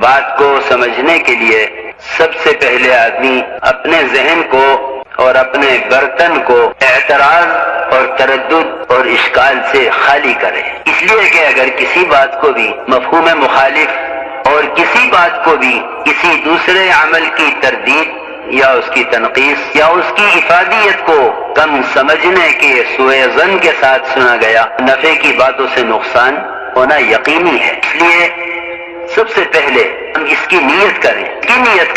بات کو سمجھنے کے لیے سب سے پہلے آدمی اپنے ذہن کو اور اپنے برتن کو اعتراض اور تردد اور اشکال سے خالی کرے، اس لیے کہ اگر کسی بات کو بھی مفہوم مخالف اور کسی بات کو بھی کسی دوسرے عمل کی تردید یا اس کی تنقیص یا اس کی افادیت کو کم سمجھنے کے سوء ظن کے ساتھ سنا گیا، نفع کی باتوں سے نقصان ہونا یقینی ہے۔ اس لیے سب سے پہلے ہم اس کی نیت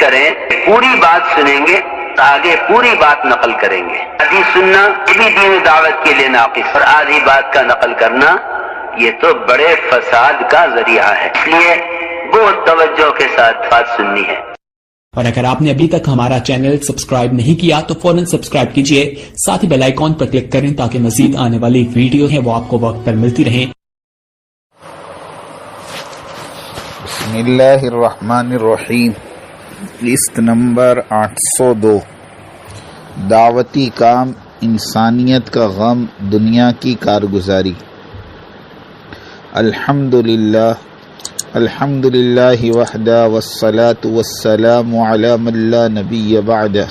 کریں، پوری بات سنیں گے، آگے پوری بات نقل کریں گے۔ آدھی سننا یہ بھی دین دعوت کے لیے ناقص، اور آدھی بات کا نقل کرنا یہ تو بڑے فساد کا ذریعہ ہے، اس لیے بہت توجہ کے ساتھ بات سننی ہے۔ اور اگر آپ نے ابھی تک ہمارا چینل سبسکرائب نہیں کیا تو فوراً سبسکرائب کیجئے، ساتھ ہی بیل آئیکن پر کلک کریں تاکہ مزید آنے والی ویڈیو ہے وہ آپ کو وقت پر ملتی رہیں۔ بسم اللہ الرحمن الرحیم۔ لسٹ نمبر 802، دعوتی کام، انسانیت کا غم، دنیا کی کارگزاری۔ الحمدللہ وحدہ والصلاة والسلام علی من لا نبی بعدہ،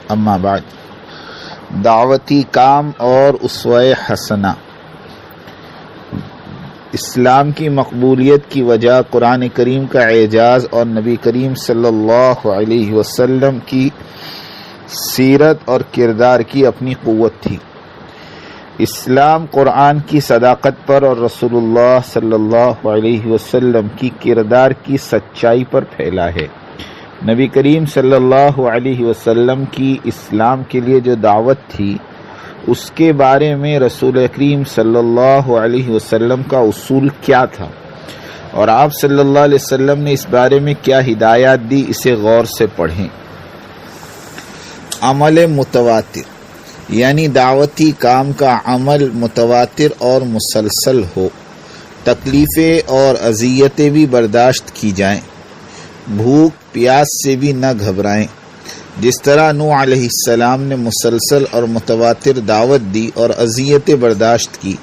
اما بعد۔ دعوتی کام اور اسوہ حسنہ۔ اسلام کی مقبولیت کی وجہ قرآن کریم کا اعجاز اور نبی کریم صلی اللہ علیہ وسلم کی سیرت اور کردار کی اپنی قوت تھی۔ اسلام قرآن کی صداقت پر اور رسول اللہ صلی اللہ علیہ وسلم کی کردار کی سچائی پر پھیلا ہے۔ نبی کریم صلی اللہ علیہ وسلم کی اسلام کے لیے جو دعوت تھی اس کے بارے میں رسول کریم صلی اللہ علیہ وسلم کا اصول کیا تھا اور آپ صلی اللہ علیہ وسلم نے اس بارے میں کیا ہدایات دی، اسے غور سے پڑھیں۔ عمل متواتر، یعنی دعوتی کام کا عمل متواتر اور مسلسل ہو، تکلیفیں اور اذیتیں بھی برداشت کی جائیں، بھوک پیاس سے بھی نہ گھبرائیں۔ جس طرح نوح علیہ السلام نے مسلسل اور متواتر دعوت دی اور اذیتیں برداشت کی،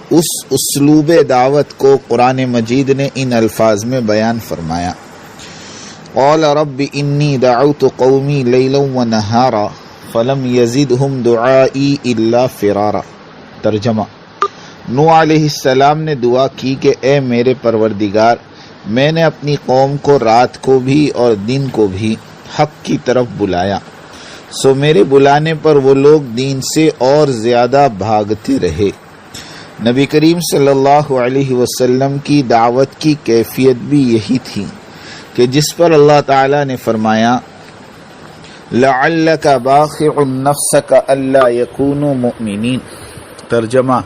اس اسلوب دعوت کو قرآن مجید نے ان الفاظ میں بیان فرمایا۔ قال رب انی دعوت قومی لیلا ونہارا فلم یزدہم دعائی الا فرارا۔ ترجمہ: نوح علیہ السلام نے دعا کی کہ اے میرے پروردگار، میں نے اپنی قوم کو رات کو بھی اور دن کو بھی حق کی طرف بلایا، سو میرے بلانے پر وہ لوگ دین سے اور زیادہ بھاگتے رہے۔ نبی کریم صلی اللہ علیہ وسلم کی دعوت کی کیفیت بھی یہی تھی کہ جس پر اللہ تعالی نے فرمایا لعلک باخع نفسک الا یکونوا مؤمنین۔ ترجمہ: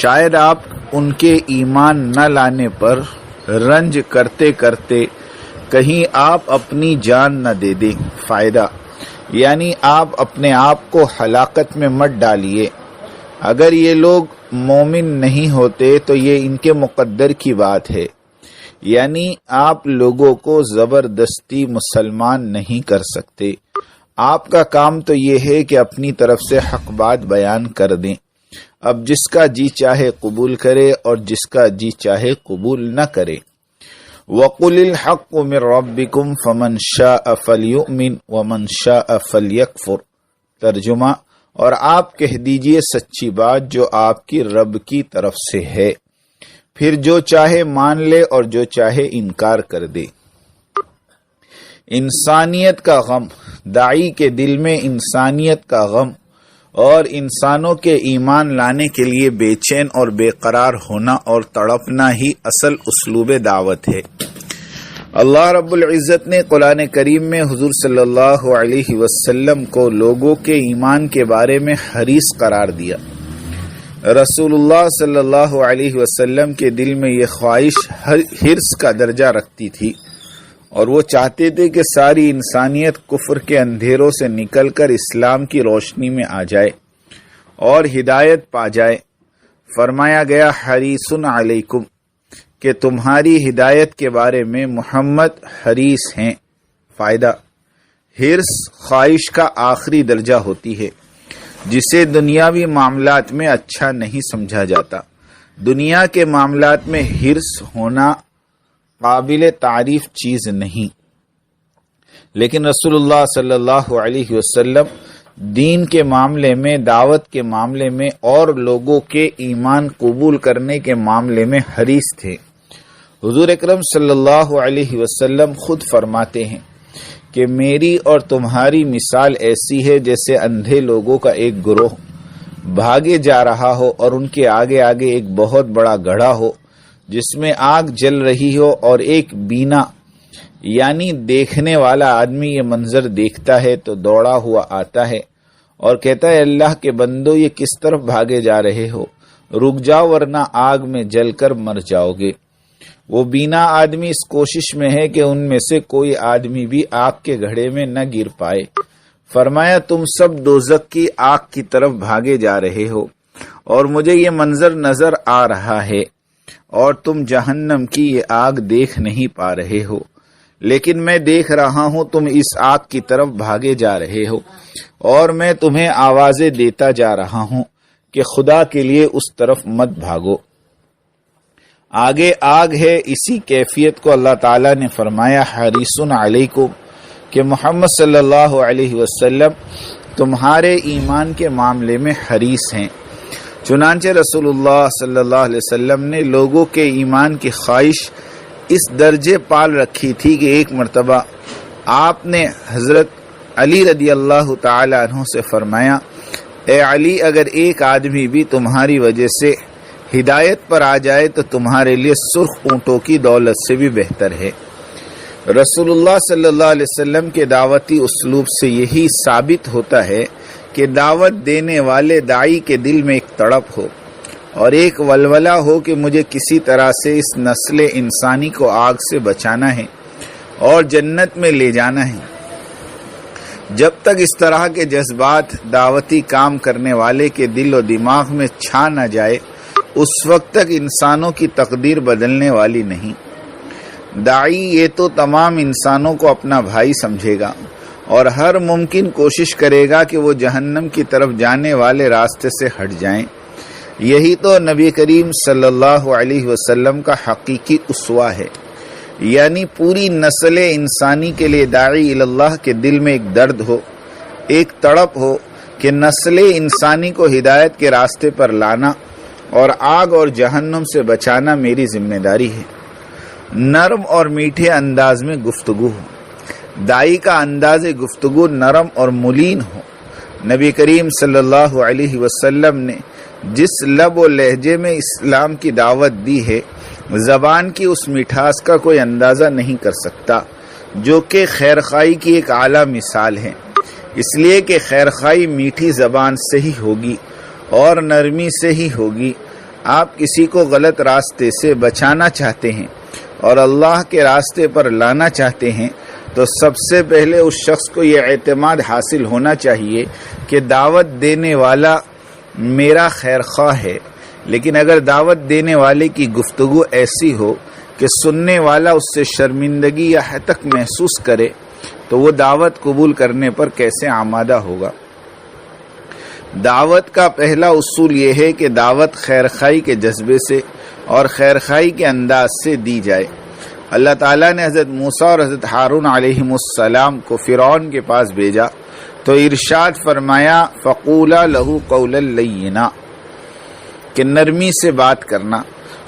شاید آپ ان کے ایمان نہ لانے پر رنج کرتے کرتے کہیں آپ اپنی جان نہ دے دیں۔ فائدہ: یعنی آپ اپنے آپ کو ہلاکت میں مت ڈالیے۔ اگر یہ لوگ مومن نہیں ہوتے تو یہ ان کے مقدر کی بات ہے، یعنی آپ لوگوں کو زبردستی مسلمان نہیں کر سکتے۔ آپ کا کام تو یہ ہے کہ اپنی طرف سے حق بات بیان کر دیں۔ اب جس کا جی چاہے قبول کرے اور جس کا جی چاہے قبول نہ کرے۔ وَقُلِ الْحَقُّ مِنْ رَبِّكُمْ فَمَنْ شَاءَ فَلْيُؤْمِنْ وَمَنْ شَاءَ فَلْيَكْفُرْ۔ ترجمہ: اور آپ کہہ دیجئے سچی بات جو آپ کی رب کی طرف سے ہے، پھر جو چاہے مان لے اور جو چاہے انکار کر دے۔ انسانیت کا غم، داعی کے دل میں انسانیت کا غم اور انسانوں کے ایمان لانے کے لیے بے چین اور بے قرار ہونا اور تڑپنا ہی اصل اسلوب دعوت ہے۔ اللہ رب العزت نے قرآن کریم میں حضور صلی اللہ علیہ وسلم کو لوگوں کے ایمان کے بارے میں حریص قرار دیا۔ رسول اللہ صلی اللہ علیہ وسلم کے دل میں یہ خواہش حرص کا درجہ رکھتی تھی اور وہ چاہتے تھے کہ ساری انسانیت کفر کے اندھیروں سے نکل کر اسلام کی روشنی میں آ جائے اور ہدایت پا جائے۔ فرمایا گیا حریص علیکم، کہ تمہاری ہدایت کے بارے میں محمد حریص ہیں۔ فائدہ: حرص خواہش کا آخری درجہ ہوتی ہے جسے دنیاوی معاملات میں اچھا نہیں سمجھا جاتا۔ دنیا کے معاملات میں حرص ہونا قابل تعریف چیز نہیں، لیکن رسول اللہ صلی اللہ علیہ وسلم دین کے معاملے میں، دعوت کے معاملے میں اور لوگوں کے ایمان قبول کرنے کے معاملے میں حریص تھے۔ حضور اکرم صلی اللہ علیہ وسلم خود فرماتے ہیں کہ میری اور تمہاری مثال ایسی ہے جیسے اندھے لوگوں کا ایک گروہ بھاگے جا رہا ہو اور ان کے آگے آگے ایک بہت بڑا گڑھا ہو جس میں آگ جل رہی ہو، اور ایک بینا یعنی دیکھنے والا آدمی یہ منظر دیکھتا ہے تو دوڑا ہوا آتا ہے اور کہتا ہے اللہ کے بندو یہ کس طرف بھاگے جا رہے ہو، رک جاؤ ورنہ آگ میں جل کر مر جاؤ گے۔ وہ بینا آدمی اس کوشش میں ہے کہ ان میں سے کوئی آدمی بھی آگ کے گھڑے میں نہ گر پائے۔ فرمایا تم سب دوزخ کی آگ کی طرف بھاگے جا رہے ہو اور مجھے یہ منظر نظر آ رہا ہے، اور تم جہنم کی یہ آگ دیکھ نہیں پا رہے ہو، لیکن میں دیکھ رہا ہوں تم اس آگ کی طرف بھاگے جا رہے ہو، اور میں تمہیں آوازیں دیتا جا رہا ہوں کہ خدا کے لیے اس طرف مت بھاگو۔ آگے آگ ہے، اسی کیفیت کو اللہ تعالیٰ نے فرمایا حریص علیکم کہ محمد صلی اللہ علیہ وسلم تمہارے ایمان کے معاملے میں حریص ہیں۔ چنانچہ رسول اللہ صلی اللہ علیہ وسلم نے لوگوں کے ایمان کی خواہش اس درجے پال رکھی تھی کہ ایک مرتبہ آپ نے حضرت علی رضی اللہ تعالی عنہ سے فرمایا، اے علی اگر ایک آدمی بھی تمہاری وجہ سے ہدایت پر آ جائے تو تمہارے لیے سرخ اونٹوں کی دولت سے بھی بہتر ہے۔ رسول اللہ صلی اللہ علیہ وسلم کے دعوتی اسلوب سے یہی ثابت ہوتا ہے کہ دعوت دینے والے داعی کے دل میں ایک تڑپ ہو اور ایک ولولہ ہو کہ مجھے کسی طرح سے اس نسل انسانی کو آگ سے بچانا ہے اور جنت میں لے جانا ہے۔ جب تک اس طرح کے جذبات دعوتی کام کرنے والے کے دل و دماغ میں چھا نہ جائے اس وقت تک انسانوں کی تقدیر بدلنے والی نہیں۔ داعی یہ تو تمام انسانوں کو اپنا بھائی سمجھے گا اور ہر ممکن کوشش کرے گا کہ وہ جہنم کی طرف جانے والے راستے سے ہٹ جائیں۔ یہی تو نبی کریم صلی اللہ علیہ وسلم کا حقیقی اسوہ ہے، یعنی پوری نسل انسانی کے لیے داعی اللہ کے دل میں ایک درد ہو، ایک تڑپ ہو کہ نسل انسانی کو ہدایت کے راستے پر لانا اور آگ اور جہنم سے بچانا میری ذمہ داری ہے۔ نرم اور میٹھے انداز میں گفتگو ہو، داعی کا انداز گفتگو نرم اور ملین ہو۔ نبی کریم صلی اللہ علیہ وسلم نے جس لب و لہجے میں اسلام کی دعوت دی ہے، زبان کی اس مٹھاس کا کوئی اندازہ نہیں کر سکتا، جو کہ خیرخواہی کی ایک اعلیٰ مثال ہے۔ اس لیے کہ خیرخواہی میٹھی زبان سے ہی ہوگی اور نرمی سے ہی ہوگی۔ آپ کسی کو غلط راستے سے بچانا چاہتے ہیں اور اللہ کے راستے پر لانا چاہتے ہیں تو سب سے پہلے اس شخص کو یہ اعتماد حاصل ہونا چاہیے کہ دعوت دینے والا میرا خیر خواہ ہے، لیکن اگر دعوت دینے والے کی گفتگو ایسی ہو کہ سننے والا اس سے شرمندگی یا حتک محسوس کرے تو وہ دعوت قبول کرنے پر کیسے آمادہ ہوگا؟ دعوت کا پہلا اصول یہ ہے کہ دعوت خیرخواہی کے جذبے سے اور خیرخواہی کے انداز سے دی جائے۔ اللہ تعالیٰ نے حضرت موسیٰ اور حضرت ہارون علیہم السلام کو فرعون کے پاس بھیجا تو ارشاد فرمایا فقولا لہو قولا لینا، کہ نرمی سے بات کرنا۔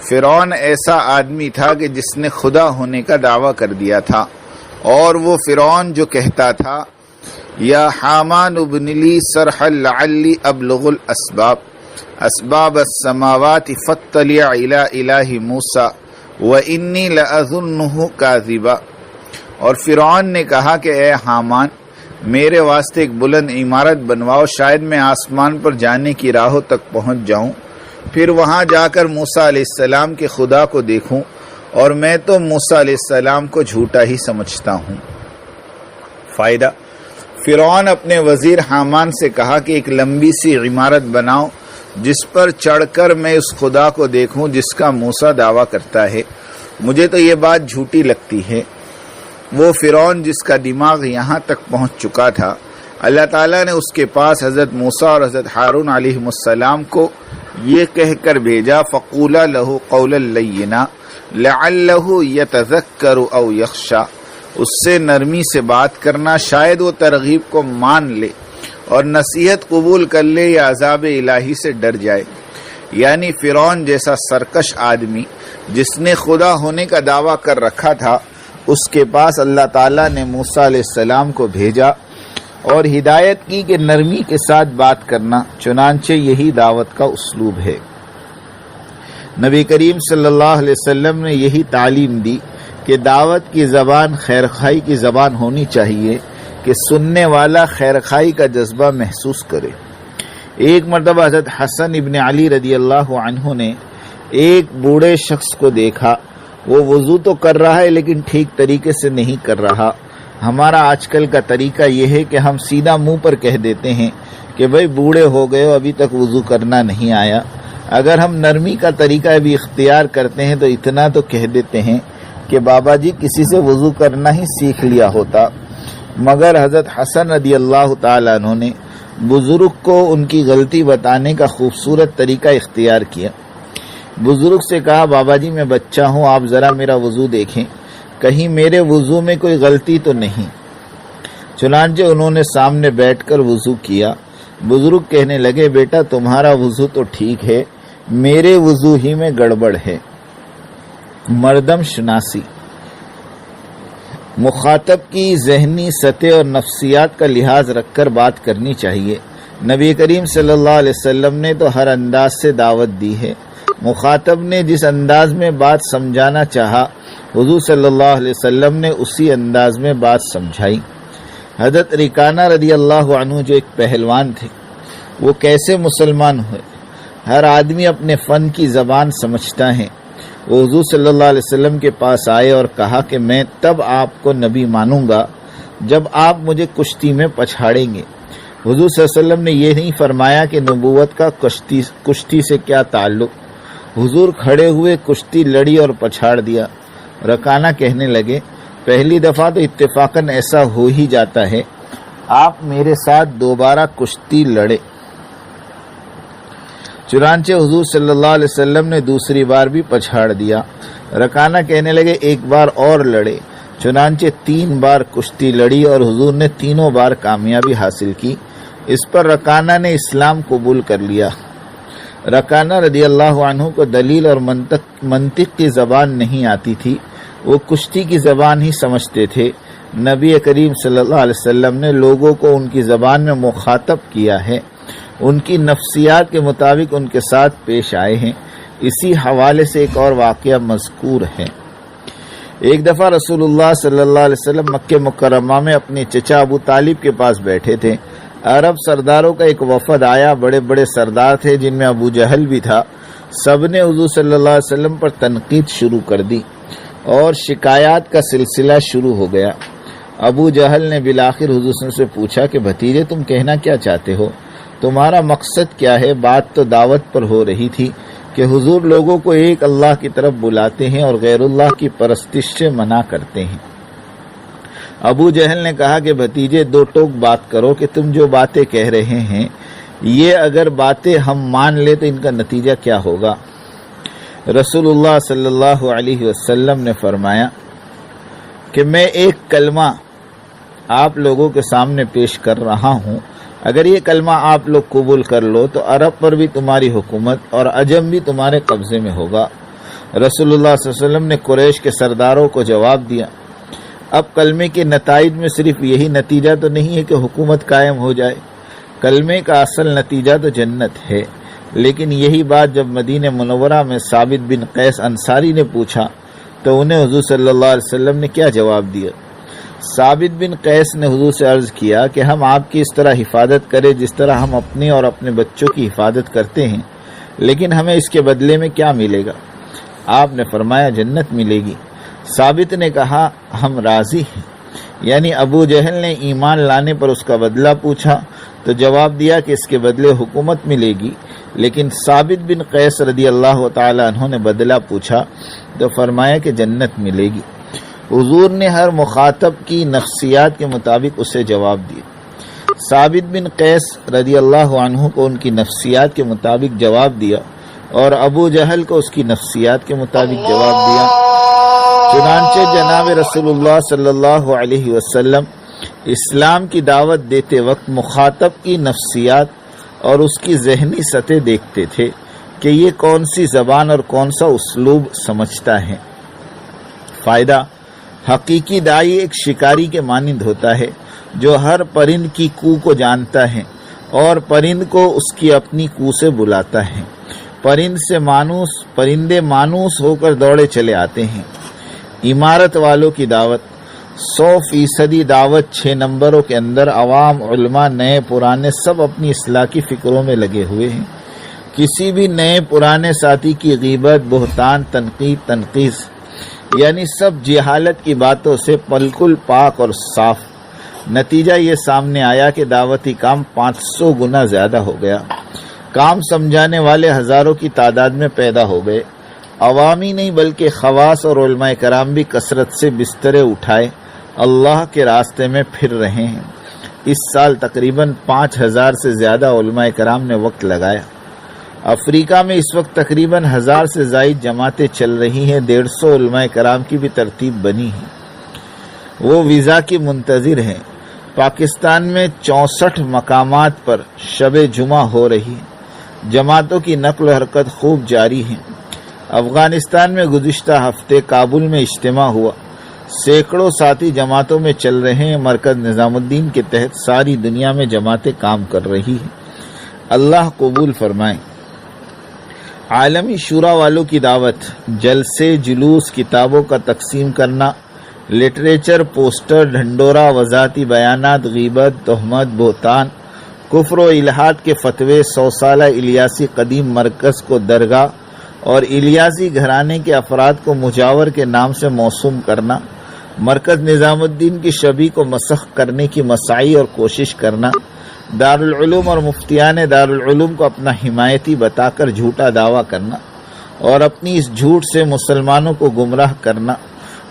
فرعون ایسا آدمی تھا کہ جس نے خدا ہونے کا دعویٰ کر دیا تھا، اور وہ فرعون جو کہتا تھا یا حامان ابن لی صرحا لعلی ابلغ الاسباب اسباب السماوات فاطلع الی الہ موسیٰ وانی لأظنہ کاذبا۔ اور فرعون نے کہا کہ اے حامان، میرے واسطے ایک بلند عمارت بنواؤ، شاید میں آسمان پر جانے کی راہوں تک پہنچ جاؤں، پھر وہاں جا کر موسیٰ علیہ السلام کے خدا کو دیکھوں، اور میں تو موسیٰ علیہ السلام کو جھوٹا ہی سمجھتا ہوں۔ فائدہ: فرعون اپنے وزیر حامان سے کہا کہ ایک لمبی سی عمارت بناؤ جس پر چڑھ کر میں اس خدا کو دیکھوں جس کا موسیٰ دعویٰ کرتا ہے، مجھے تو یہ بات جھوٹی لگتی ہے۔ وہ فرعون جس کا دماغ یہاں تک پہنچ چکا تھا، اللہ تعالیٰ نے اس کے پاس حضرت موسیٰ اور حضرت ہارون علیہ السلام کو یہ کہہ کر بھیجا فقولا لہو قولا لینا، لعلہ یتذکر او یخشا، اس سے نرمی سے بات کرنا، شاید وہ ترغیب کو مان لے اور نصیحت قبول کر لے یا عذاب الہی سے ڈر جائے۔ یعنی فرعون جیسا سرکش آدمی جس نے خدا ہونے کا دعویٰ کر رکھا تھا، اس کے پاس اللہ تعالیٰ نے موسیٰ علیہ السلام کو بھیجا اور ہدایت کی کہ نرمی کے ساتھ بات کرنا، چنانچہ یہی دعوت کا اسلوب ہے۔ نبی کریم صلی اللہ علیہ وسلم نے یہی تعلیم دی کہ دعوت کی زبان خیرخواہی کی زبان ہونی چاہیے کہ سننے والا خیرخواہی کا جذبہ محسوس کرے۔ ایک مرتبہ حضرت حسن ابن علی رضی اللہ عنہ نے ایک بوڑھے شخص کو دیکھا، وہ وضو تو کر رہا ہے لیکن ٹھیک طریقے سے نہیں کر رہا۔ ہمارا آج کل کا طریقہ یہ ہے کہ ہم سیدھا منہ پر کہہ دیتے ہیں کہ بھئی بوڑھے ہو گئے ہو، ابھی تک وضو کرنا نہیں آیا۔ اگر ہم نرمی کا طریقہ بھی اختیار کرتے ہیں تو اتنا تو کہہ دیتے ہیں کہ بابا جی کسی سے وضو کرنا ہی سیکھ لیا ہوتا۔ مگر حضرت حسن رضی اللہ تعالیٰ عنہ نے بزرگ کو ان کی غلطی بتانے کا خوبصورت طریقہ اختیار کیا۔ بزرگ سے کہا، بابا جی میں بچہ ہوں، آپ ذرا میرا وضو دیکھیں، کہیں میرے وضو میں کوئی غلطی تو نہیں۔ چنانچہ انہوں نے سامنے بیٹھ کر وضو کیا۔ بزرگ کہنے لگے، بیٹا تمہارا وضو تو ٹھیک ہے، میرے وضو ہی میں گڑبڑ ہے۔ مردم شناسی، مخاطب کی ذہنی سطح اور نفسیات کا لحاظ رکھ کر بات کرنی چاہیے۔ نبی کریم صلی اللہ علیہ وسلم نے تو ہر انداز سے دعوت دی ہے۔ مخاطب نے جس انداز میں بات سمجھانا چاہا، حضور صلی اللہ علیہ وسلم نے اسی انداز میں بات سمجھائی۔ حضرت رکانہ رضی اللہ عنہ جو ایک پہلوان تھے، وہ کیسے مسلمان ہوئے؟ ہر آدمی اپنے فن کی زبان سمجھتا ہے۔ وہ حضور صلی اللہ علیہ وسلم کے پاس آئے اور کہا کہ میں تب آپ کو نبی مانوں گا جب آپ مجھے کشتی میں پچھاڑیں گے۔ حضور صلی اللہ علیہ وسلم نے یہ نہیں فرمایا کہ نبوت کا کشتی سے کیا تعلق۔ حضور کھڑے ہوئے، کشتی لڑی اور پچھاڑ دیا۔ رکانہ کہنے لگے، پہلی دفعہ تو اتفاقاً ایسا ہو ہی جاتا ہے، آپ میرے ساتھ دوبارہ کشتی لڑے۔ چنانچہ حضور صلی اللہ علیہ وسلم نے دوسری بار بھی پچھاڑ دیا۔ رکانہ کہنے لگے، ایک بار اور لڑے۔ چنانچہ 3 بار کشتی لڑی اور حضور نے تینوں بار کامیابی حاصل کی۔ اس پر رکانہ نے اسلام قبول کر لیا۔ رکانہ رضی اللہ عنہ کو دلیل اور منطق کی زبان نہیں آتی تھی، وہ کشتی کی زبان ہی سمجھتے تھے۔ نبی کریم صلی اللہ علیہ وسلم نے لوگوں کو ان کی زبان میں مخاطب کیا ہے، ان کی نفسیات کے مطابق ان کے ساتھ پیش آئے ہیں۔ اسی حوالے سے ایک اور واقعہ مذکور ہے۔ ایک دفعہ رسول اللہ صلی اللہ علیہ وسلم مکہ مکرمہ میں اپنے چچا ابو طالب کے پاس بیٹھے تھے۔ عرب سرداروں کا ایک وفد آیا، بڑے بڑے سردار تھے جن میں ابو جہل بھی تھا۔ سب نے حضور صلی اللہ علیہ وسلم پر تنقید شروع کر دی اور شکایات کا سلسلہ شروع ہو گیا۔ ابو جہل نے بالآخر حضور صلی اللہ علیہ وسلم سے پوچھا کہ بھتیجے تم کہنا کیا چاہتے ہو؟ تمہارا مقصد کیا ہے؟ بات تو دعوت پر ہو رہی تھی کہ حضور لوگوں کو ایک اللہ کی طرف بلاتے ہیں اور غیر اللہ کی پرستش سے منع کرتے ہیں۔ ابو جہل نے کہا کہ بھتیجے 2 ٹوک بات کرو کہ تم جو باتیں کہہ رہے ہیں، یہ اگر باتیں ہم مان لیں تو ان کا نتیجہ کیا ہوگا؟ رسول اللہ صلی اللہ علیہ وسلم نے فرمایا کہ میں ایک کلمہ آپ لوگوں کے سامنے پیش کر رہا ہوں، اگر یہ کلمہ آپ لوگ قبول کر لو تو عرب پر بھی تمہاری حکومت اور عجم بھی تمہارے قبضے میں ہوگا۔ رسول اللہ صلی اللہ علیہ وسلم نے قریش کے سرداروں کو جواب دیا، اب کلمے کے نتائج میں صرف یہی نتیجہ تو نہیں ہے کہ حکومت قائم ہو جائے، کلمے کا اصل نتیجہ تو جنت ہے۔ لیکن یہی بات جب مدینہ منورہ میں ثابت بن قیس انصاری نے پوچھا تو انہیں حضور صلی اللہ علیہ وسلم نے کیا جواب دیا؟ ثابت بن قیس نے حضور سے عرض کیا کہ ہم آپ کی اس طرح حفاظت کریں جس طرح ہم اپنے اور اپنے بچوں کی حفاظت کرتے ہیں، لیکن ہمیں اس کے بدلے میں کیا ملے گا؟ آپ نے فرمایا جنت ملے گی۔ ثابت نے کہا ہم راضی ہیں۔ یعنی ابو جہل نے ایمان لانے پر اس کا بدلہ پوچھا تو جواب دیا کہ اس کے بدلے حکومت ملے گی، لیکن ثابت بن قیس رضی اللہ تعالی عنہ نے بدلہ پوچھا تو فرمایا کہ جنت ملے گی۔ حضور نے ہر مخاطب کی نفسیات کے مطابق اسے جواب دیا۔ ثابت بن قیس رضی اللہ عنہ کو ان کی نفسیات کے مطابق جواب دیا اور ابو جہل کو اس کی نفسیات کے مطابق جواب دیا۔ چنانچہ جناب رسول اللہ صلی اللہ علیہ وسلم اسلام کی دعوت دیتے وقت مخاطب کی نفسیات اور اس کی ذہنی سطح دیکھتے تھے کہ یہ کون سی زبان اور کون سا اسلوب سمجھتا ہے۔ فائدہ: حقیقی داعی ایک شکاری کے مانند ہوتا ہے جو ہر پرند کی کو کو جانتا ہے اور پرند کو اس کی اپنی کو سے بلاتا ہے۔ پرندے مانوس ہو کر دوڑے چلے آتے ہیں۔ عمارت والوں کی دعوت 100% دعوت 6 نمبروں کے اندر عوام، علماء، نئے پرانے سب اپنی اصلاح کی فکروں میں لگے ہوئے ہیں۔ کسی بھی نئے پرانے ساتھی کی غیبت، بہتان، تنقیص یعنی سب جہالت کی باتوں سے بالکل پاک اور صاف۔ نتیجہ یہ سامنے آیا کہ دعوتی کام 500 گنا زیادہ ہو گیا۔ کام سمجھانے والے ہزاروں کی تعداد میں پیدا ہو گئے۔ عوامی نہیں بلکہ خواص اور علماء کرام بھی کثرت سے بسترے اٹھائے اللہ کے راستے میں پھر رہے ہیں۔ اس سال تقریباً 5000 سے زیادہ علماء کرام نے وقت لگایا۔ افریقہ میں اس وقت تقریباً 1000 سے زائد جماعتیں چل رہی ہیں۔ 150 علماء کرام کی بھی ترتیب بنی ہے، وہ ویزا کی منتظر ہیں۔ پاکستان میں 64 مقامات پر شب جمعہ ہو رہی ہے۔ جماعتوں کی نقل و حرکت خوب جاری ہے۔ افغانستان میں گزشتہ ہفتے کابل میں اجتماع ہوا۔ سینکڑوں ساتھی جماعتوں میں چل رہے ہیں۔ مرکز نظام الدین کے تحت ساری دنیا میں جماعتیں کام کر رہی ہیں۔ اللہ قبول فرمائے۔ عالمی شورا والوں کی دعوت، جلسے، جلوس، کتابوں کا تقسیم کرنا، لٹریچر، پوسٹر، ڈھنڈورا، وضاحتی بیانات، غیبت، تہمت، بہتان، کفر و الحاد کے فتوے، 100 سالہ الیاسی قدیم مرکز کو درگاہ اور الیاسی گھرانے کے افراد کو مجاور کے نام سے موسوم کرنا، مرکز نظام الدین کی شبیہ کو مسخ کرنے کی مساعی اور کوشش کرنا، دارالعلوم اور مفتیان دارالعلوم کو اپنا حمایتی بتا کر جھوٹا دعویٰ کرنا اور اپنی اس جھوٹ سے مسلمانوں کو گمراہ کرنا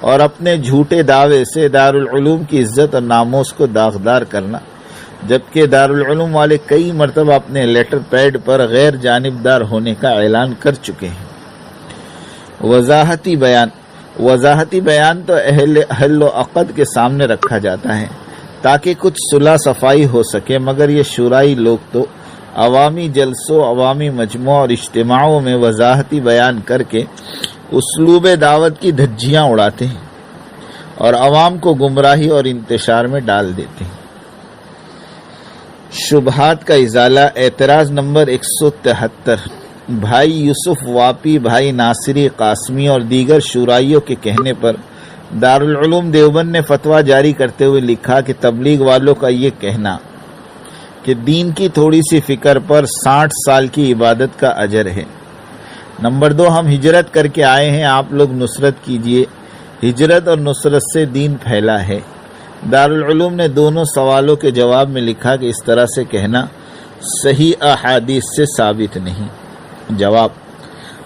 اور اپنے جھوٹے دعوے سے دارالعلوم کی عزت اور ناموس کو داغدار کرنا، جبکہ دارالعلوم والے کئی مرتبہ اپنے لیٹر پیڈ پر غیر جانبدار ہونے کا اعلان کر چکے ہیں۔ وضاحتی بیان تو اہل و عقد کے سامنے رکھا جاتا ہے تاکہ کچھ صلح صفائی ہو سکے، مگر یہ شورائی لوگ تو عوامی جلسوں، عوامی مجموعوں اور اجتماعوں میں وضاحتی بیان کر کے اسلوب دعوت کی دھجیاں اڑاتے ہیں اور عوام کو گمراہی اور انتشار میں ڈال دیتے ہیں۔ شبہات کا ازالہ، اعتراض نمبر 173۔ بھائی یوسف واپی، بھائی ناصری قاسمی اور دیگر شورائیوں کے کہنے پر دارالعلوم دیوبند نے فتویٰ جاری کرتے ہوئے لکھا کہ تبلیغ والوں کا یہ کہنا کہ دین کی تھوڑی سی فکر پر 60 سال کی عبادت کا اجر ہے۔ نمبر 2، ہم ہجرت کر کے آئے ہیں، آپ لوگ نصرت کیجئے۔ ہجرت اور نصرت سے دین پھیلا ہے۔ دارالعلوم نے دونوں سوالوں کے جواب میں لکھا کہ اس طرح سے کہنا صحیح احادیث سے ثابت نہیں۔ جواب: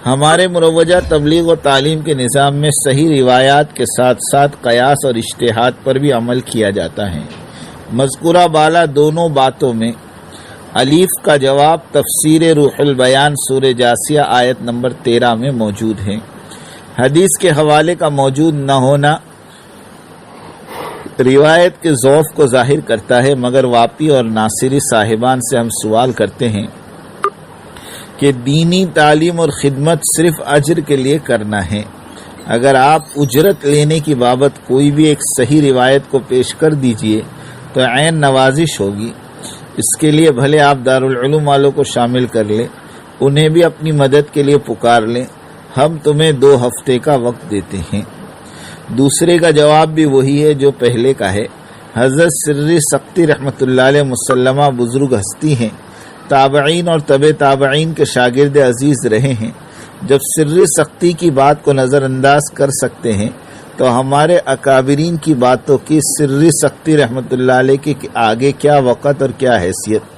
ہمارے مروجہ تبلیغ و تعلیم کے نظام میں صحیح روایات کے ساتھ ساتھ قیاس اور اجتہاد پر بھی عمل کیا جاتا ہے۔ مذکورہ بالا دونوں باتوں میں الف کا جواب تفسیر روح البیان سورہ جاسیہ آیت نمبر 13 میں موجود ہے۔ حدیث کے حوالے کا موجود نہ ہونا روایت کے ضعف کو ظاہر کرتا ہے، مگر واپی اور ناصری صاحبان سے ہم سوال کرتے ہیں کہ دینی تعلیم اور خدمت صرف اجر کے لیے کرنا ہے۔ اگر آپ اجرت لینے کی بابت کوئی بھی ایک صحیح روایت کو پیش کر دیجئے تو عین نوازش ہوگی۔ اس کے لیے بھلے آپ دارالعلوم والوں کو شامل کر لیں، انہیں بھی اپنی مدد کے لیے پکار لیں، ہم تمہیں 2 ہفتے کا وقت دیتے ہیں۔ دوسرے کا جواب بھی وہی ہے جو پہلے کا ہے۔ حضرت سری سختی رحمۃ اللہ علیہ مسلمہ بزرگ ہستی ہیں، تابعین اور تبع تابعین کے شاگرد عزیز رہے ہیں۔ جب سری سختی کی بات کو نظر انداز کر سکتے ہیں تو ہمارے اکابرین کی باتوں کی سری سختی رحمۃ اللہ علیہ کے آگے کیا وقت اور کیا حیثیت۔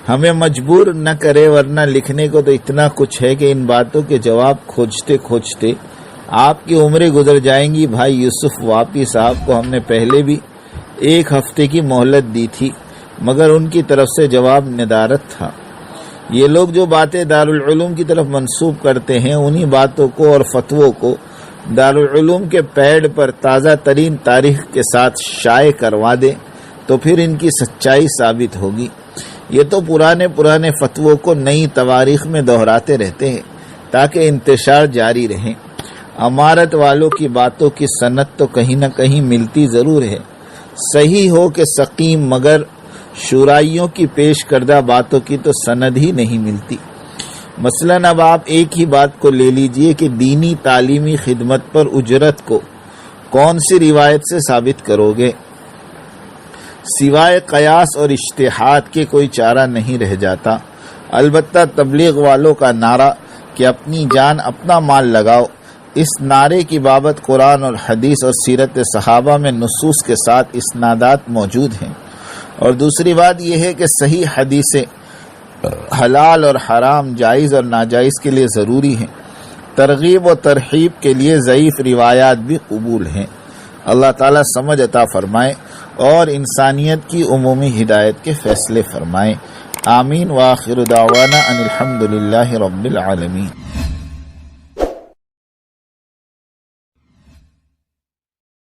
ہمیں مجبور نہ کرے، ورنہ لکھنے کو تو اتنا کچھ ہے کہ ان باتوں کے جواب کھوجتے کھوجتے آپ کی عمریں گزر جائیں گی۔ بھائی یوسف واپی صاحب کو ہم نے پہلے بھی 1 ہفتے کی مہلت دی تھی، مگر ان کی طرف سے جواب ندارت تھا۔ یہ لوگ جو باتیں دارالعلوم کی طرف منسوب کرتے ہیں انہی باتوں کو اور فتووں کو دارالعلوم کے پیڈ پر تازہ ترین تاریخ کے ساتھ شائع کروا دے تو پھر ان کی سچائی ثابت ہوگی۔ یہ تو پرانے فتووں کو نئی تواریخ میں دہراتے رہتے ہیں تاکہ انتشار جاری رہے۔ امارت والوں کی باتوں کی سند تو کہیں نہ کہیں ملتی ضرور ہے، صحیح ہو کہ سقیم، مگر شورائیوں کی پیش کردہ باتوں کی تو سند ہی نہیں ملتی۔ مثلاً اب آپ ایک ہی بات کو لے لیجئے کہ دینی تعلیمی خدمت پر اجرت کو کون سی روایت سے ثابت کرو گے؟ سوائے قیاس اور اجتہاد کے کوئی چارہ نہیں رہ جاتا۔ البتہ تبلیغ والوں کا نعرہ کہ اپنی جان اپنا مال لگاؤ، اس نعرے کی بابت قرآن اور حدیث اور سیرت صحابہ میں نصوص کے ساتھ اسنادات موجود ہیں، اور دوسری بات یہ ہے کہ صحیح حدیثیں حلال اور حرام، جائز اور ناجائز کے لیے ضروری ہیں، ترغیب و ترہیب کے لیے ضعیف روایات بھی قبول ہیں۔ اللہ تعالیٰ سمجھ عطا فرمائے اور انسانیت کی عمومی ہدایت کے فیصلے فرمائے۔ آمین۔ وآخر دعوانا ان الحمد للہ رب العالمین۔